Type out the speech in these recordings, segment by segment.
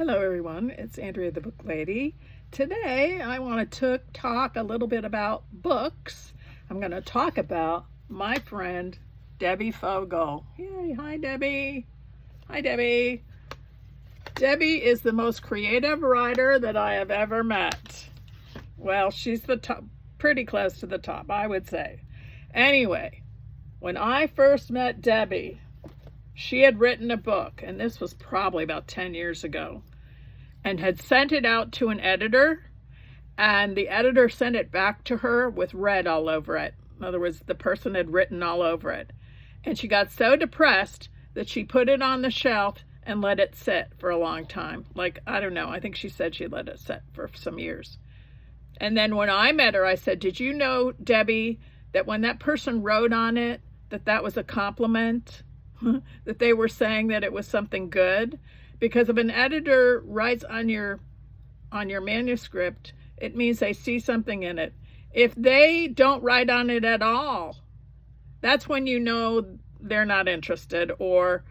Hello everyone, it's Andrea the Book Lady. Today I want to talk a little bit about books. I'm going to talk about my friend Debbie Fogel. Yay, hi Debbie. Hi Debbie. Debbie is the most creative writer that I have ever met. Well, she's the top, pretty close to the top, I would say. Anyway, when I first met Debbie, she had written a book, and this was probably about 10 years ago, and had sent it out to an editor, and the editor sent it back to her with red all over it. In other words, the person had written all over it. And she got so depressed that she put it on the shelf and let it sit for a long time. Like, I don't know, I think she said she let it sit for some years. And then when I met her, I said, did you know, Debbie, that when that person wrote on it, that was a compliment? That they were saying that it was something good? Because if an editor writes on your manuscript, it means they see something in it. If they don't write on it at all, that's when you know they're not interested, or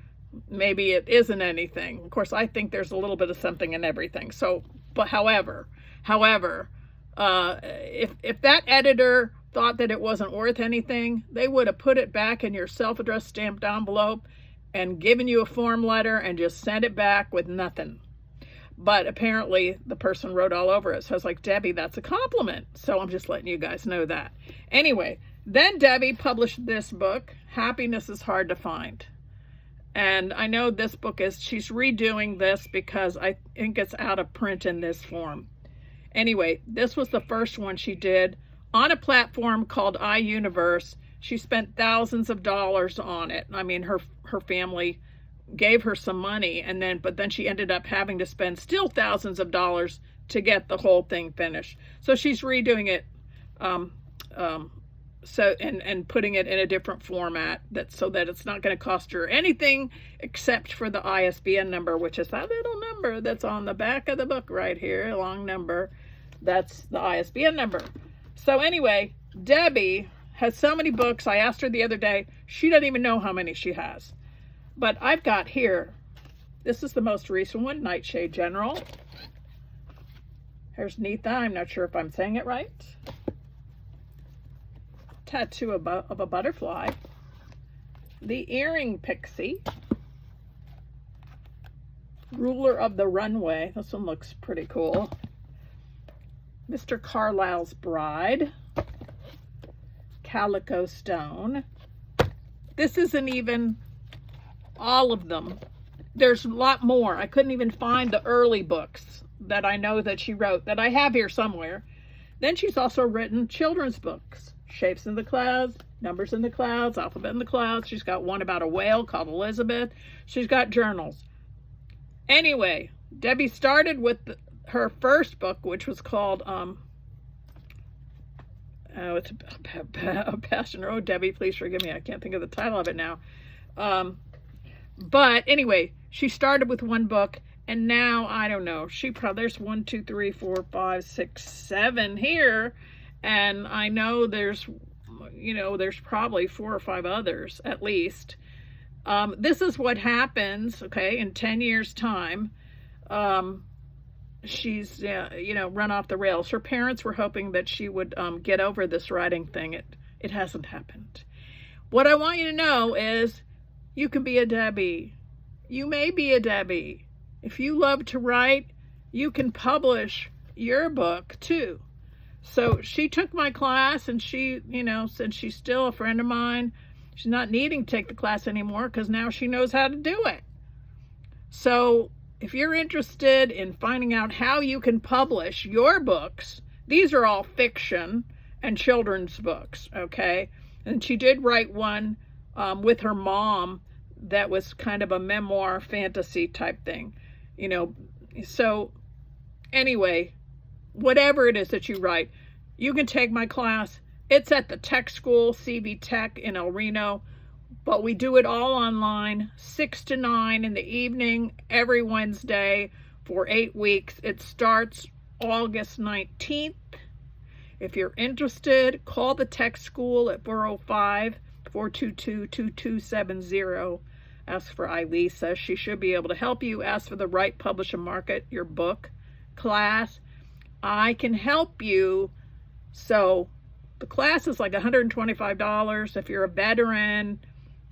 maybe it isn't anything. Of course, I think there's a little bit of something in everything. So, but however, if that editor thought that it wasn't worth anything, they would have put it back in your self-addressed stamped envelope and given you a form letter and just sent it back with nothing. But apparently the person wrote all over it. So I was like, Debbie, that's a compliment. So I'm just letting you guys know that. Anyway, then Debbie published this book, Happiness is Hard to Find. And I know this book she's redoing this because I think it's out of print in this form. Anyway, this was the first one she did on a platform called iUniverse. She spent thousands of dollars on it. I mean, her family gave her some money, but then she ended up having to spend still thousands of dollars to get the whole thing finished. So she's redoing it, and putting it in a different format so that it's not going to cost her anything except for the ISBN number, which is that little number that's on the back of the book right here, a long number. That's the ISBN number. So anyway, Debbie has so many books. I asked her the other day, she doesn't even know how many she has. But I've got here, this is the most recent one, Nightshade General. Here's Neetha, I'm not sure if I'm saying it right. Tattoo of a Butterfly. The Earring Pixie. Ruler of the Runway. This one looks pretty cool. Mr. Carlisle's Bride. Calico Stone. This isn't even all of them. There's a lot more. I couldn't even find the early books that I know that she wrote, that I have here somewhere. Then she's also written children's books. Shapes in the Clouds, Numbers in the Clouds, Alphabet in the Clouds. She's got one about a whale called Elizabeth. She's got journals. Anyway, Debbie started with her first book, which was called it's a Passion. Oh, Debbie, please forgive me. I can't think of the title of it now. But anyway, she started with one book, and now, I don't know, there's 1, 2, 3, 4, 5, 6, 7 here, and I know there's probably 4 or 5 others at least. This is what happens, okay, in 10 years' time. She's run off the rails. Her parents were hoping that she would get over this writing thing. It hasn't happened. What I want you to know is you can be a Debbie. You may be a Debbie. If you love to write, you can publish your book too. So she took my class, and she, since she's still a friend of mine, she's not needing to take the class anymore because now she knows how to do it. So if you're interested in finding out how you can publish your books, these are all fiction and children's books, okay? And she did write one with her mom that was kind of a memoir fantasy type thing, So anyway, whatever it is that you write, you can take my class. It's at the Tech School, CV Tech in El Reno. But we do it all online, 6 to 9 in the evening, every Wednesday for 8 weeks. It starts August 19th. If you're interested, call the Tech School at 405-422-2270. Ask for Ilisa. She should be able to help you. Ask for the Right Publish and Market Your Book class. I can help you. So the class is like $125. If you're a veteran,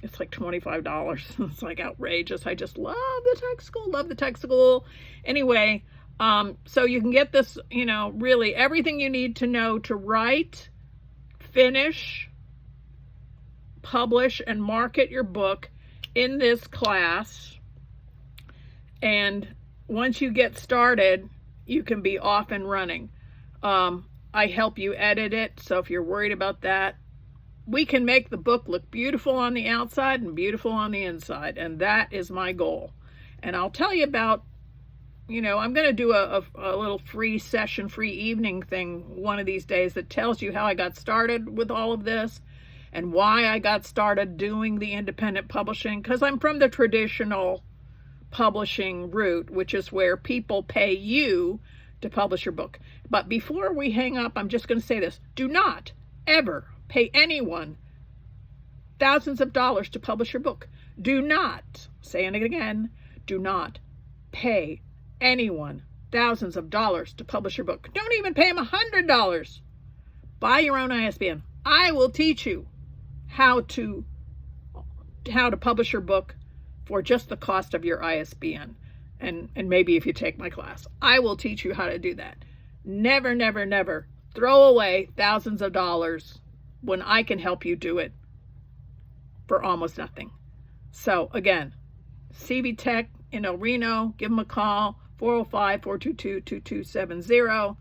it's like $25. It's like outrageous. I just love the tech school, love the tech school. Anyway, so you can get this, really everything you need to know to write, finish, publish, and market your book in this class. And once you get started, you can be off and running. I help you edit it, so if you're worried about that, we can make the book look beautiful on the outside and beautiful on the inside, and that is my goal. And I'll tell you about, I'm going to do a little free session, free evening thing one of these days that tells you how I got started with all of this and why I got started doing the independent publishing, because I'm from the traditional publishing route, which is where people pay you to publish your book. But before we hang up, I'm just going to say this. Do not ever pay anyone thousands of dollars to publish your book. Do not, saying it again, do not pay anyone thousands of dollars to publish your book. Don't even pay them $100. Buy your own ISBN. I will teach you how to publish your book for just the cost of your ISBN. And maybe if you take my class, I will teach you how to do that. Never, never, never throw away thousands of dollars when I can help you do it for almost nothing. So again, CV Tech in El Reno, give them a call, 405-422-2270.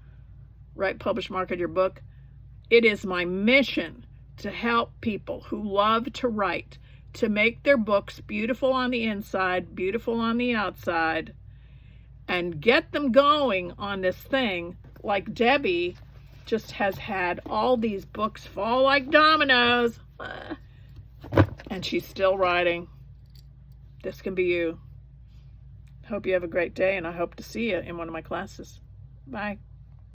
Write, publish, market your book. It is my mission to help people who love to write, to make their books beautiful on the inside, beautiful on the outside, and get them going on this thing like Debbie just has had all these books fall like dominoes, and she's still writing. This can be you. Hope you have a great day, and I hope to see you in one of my classes. Bye.